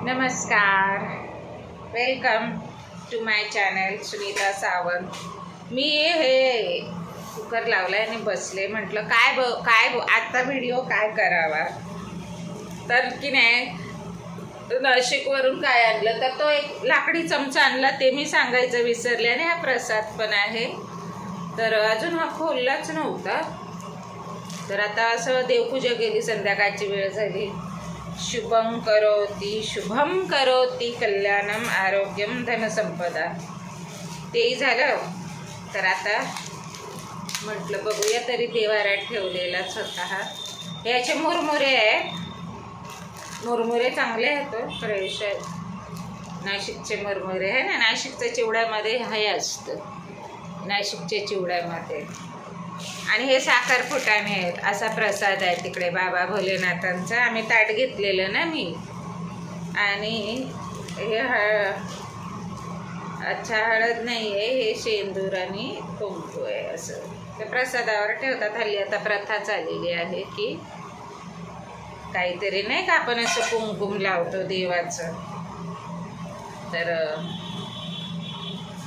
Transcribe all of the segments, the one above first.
नमस्कार, welcome to my channel Sunita Sawant. मी हे कुकर लावलाय आणि बसले, म्हटलं काय आता व्हिडिओ काय करावा, तर की नाही नाशिकवरून काय आणलं तर तो एक लाकडी चमचा आणला, ते मी सांगायचं विसरले। आणि हा प्रसाद पण आहे, तर अजून हा खोललाच नव्हता। तर आता असं देवपूजा केली, संध्याकाळची वेळ झाली। शुभम करोति कल्याणम आरोग्यम धनसंपदा, तेही झालं। तर आता म्हटलं बघूया, तरी देवाऱ्यात ठेवलेलाच होता हा। हे असे मुरमुरे आहेत, मुरमुरे चांगले आहेत, फ्रेश आहेत, नाशिकचे मुरमुरे आहे ना। नाशिकच्या चिवड्यामध्ये हे असतं, नाशिकच्या चिवड्यामध्ये। आणि हे साखर फुटाणे आहेत, असा प्रसाद आहे तिकडे बाबा भोलेनाथांचा। आम्ही ताट घेतलेलं ना मी, आणि हे अच्छा हळद नाही आहे, हे शेंदूर आणि कुंकू आहे, असं ते प्रसादावर ठेवतात। हल्ली आता प्रथा चाललेली आहे की काहीतरी नाही का, आपण असं कुंकुम लावतो देवाचं। तर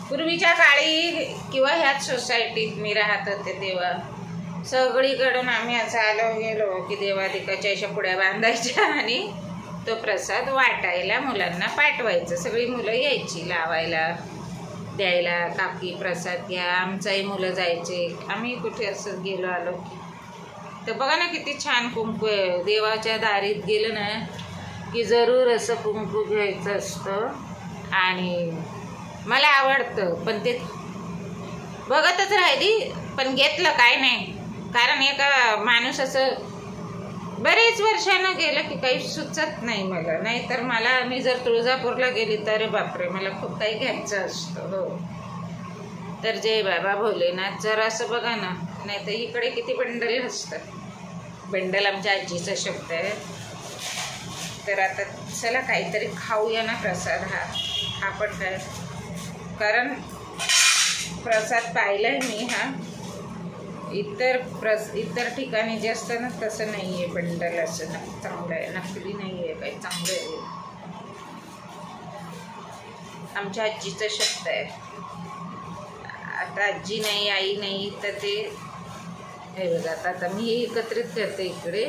पूर्वीच्या काळी किंवा ह्याच सोसायटीत मी राहत होते तेव्हा सगळीकडून आम्ही असं आलो गेलो की देवाधिकाच्या अशा पुड्या बांधायच्या आणि तो प्रसाद वाटायला मुलांना पाठवायचं। सगळी मुलं यायची लावायला, द्यायला, काकी प्रसाद घ्या। आमचाही मुलं जायचे, आम्ही कुठे असं गेलो आलो की। तर बघा ना किती छान कुंकू आहे, देवाच्या दारीत गेलं ना की जरूर असं कुंकू घ्यायचं असतं। आणि मला आवडतं, पण ते बघतच राहिली, पण घेतलं काय नाही। कारण एका माणूस असं बरेच वर्षानं गेलं की काही सुचत नाही मला, नाही तर मी जर तुळजापूरला गेली तर बापरे मला खूप काही घ्यायचं असतं। हो, तर जय बाबा भोलेनाथ। जर असं बघा ना, नाही तर इकडे किती बंडल असतात। बंडल आमच्या आजीचा शब्द आहे। तर आता चला काहीतरी खाऊया ना प्रसाद हा पण काय, कारण प्रसाद पाहिलाय मी हा इतर ठिकाणी जे असतं ना तसं नाही आहे बंडल, असं चांगलं आहे, नकली नाही आहे काही, चांगलं आहे। आमच्या आजीचा शब्द आहे। आता आजी नाही, आई नाही, तर ते हे बघा आता मी हे एकत्रित करते इकडे।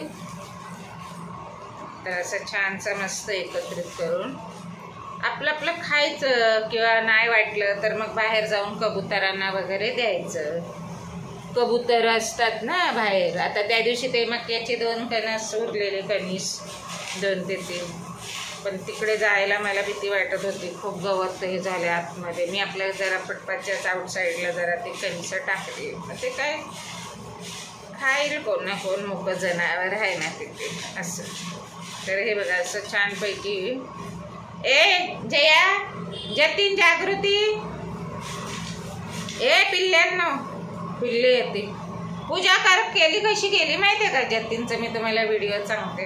तर असं छानसं मस्त एकत्रित करून आपलं खायचं, किंवा नाही वाटलं तर मग बाहेर जाऊन कबुतरांना वगैरे द्यायचं। कबूतर असतात ना बाहेर, आता त्या दिवशी ते मक्याचे 2 कणस उरलेले, कणीस 2 ते 3, पण तिकडे जायला मला भीती वाटत होती, खूप गवत हे झाले आतमध्ये। मी आपल्या जरा फुटपाथच्याच आउटसाईडला जरा ते कणीस टाकले, ते काय खाईल कोण ना कोण, मोकळं जनावर आहे ना तिथे असं। तर हे बघा असं छानपैकी, जया, जतीन, जागृती, पिल्ल्यांनो, पिल्ले येते। पूजा केली, कशी केली माहिती आहे का जतीनचं, मी तुम्हाला व्हिडिओ सांगते।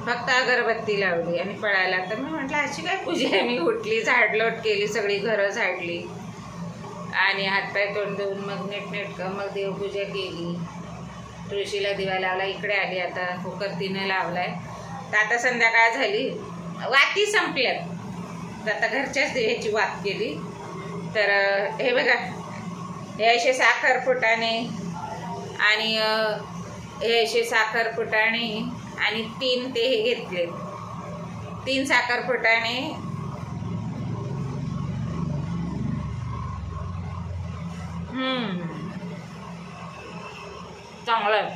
फक्त अगरबत्ती लावली आणि पळायला। तर मी म्हटलं अशी काय पूजा आहे। मी उठली, झाडलोट केली, सगळी घरं झाडली आणि हातपाय तोंड देऊन मग नीटनेटकं मग देवपूजा केली, तुळशीला दिवा लावला, इकडे आली। आता कुकर तिनं लावलाय, तर आता संध्याकाळ झाली, वाती संपल्यात, तर आता घरच्याच दिव्याची वात केली। तर हे बघा, हे असे साखर फुटाणे आणि हे असे साखर फुटाणे आणि 3 ते हे घेतले, 3 साखर फुटाणे, चांगलं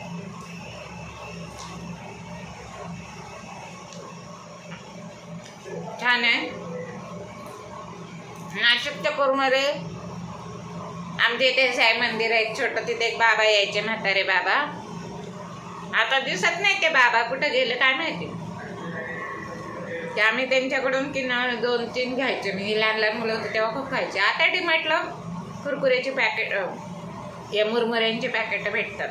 छान आहे। नाशिकच्या कोरमध्ये आमच्या इथे साई मंदिर आहे एक छोटं, तिथे एक बाबा यायचे, म्हातारे बाबा। आता दिसत नाही ते बाबा, कुठं गेले काय माहिती। ते आम्ही त्यांच्याकडून की 2-3 घ्यायचे, मी लहान लहान मुलं होते तेव्हा खूप खायचे। आता डीमार्टला कुरकुऱ्याचे पॅकेट, या मुरमुऱ्यांचे पॅकेट भेटतात,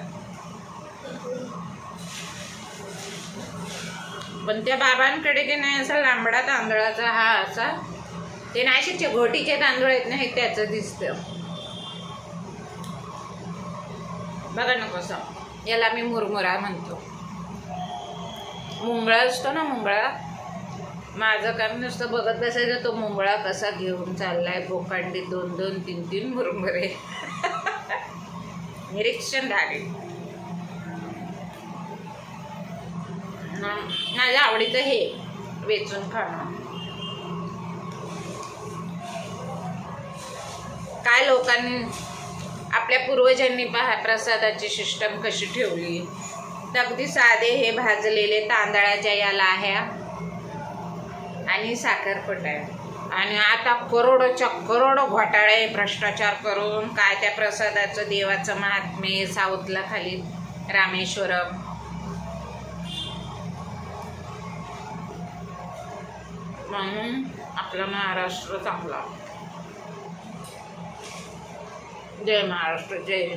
पण त्या बाबांकडे की नाही असा लांबडा तांदळाचा हा असा, ते नाशिकचे घोटीचे तांदूळ आहेत ना, हे त्याचं दिसतं बघा ना कसं। याला मी मुरमुरा म्हणतो। मुंगळा असतो ना, मुंगळा, माझं काम नुसतं बघत बसायचं, तो मुंबळा कसा घेऊन चाललाय बोकांडी 2-2, 3-3 मुरमुरे. निरीक्षण धागे. माझ्या आवडीचं हे वेचून खाणं. काय लोकांनी आपल्या पूर्वजांनी पहा प्रसादाची सिस्टम कशी ठेवली. अगदी साधे हे भाजलेले तांदळाच्या या लाह्या आणि साखरपट्या. आणि आता करोडोच्या करोडो घोटाळे भ्रष्टाचार करून काय त्या प्रसादाचं देवाचं महात्म्य. साऊथला खाली रामेश्वरम, म्हणून आपला महाराष्ट्र चांगला. जय महाराष्ट्र, जय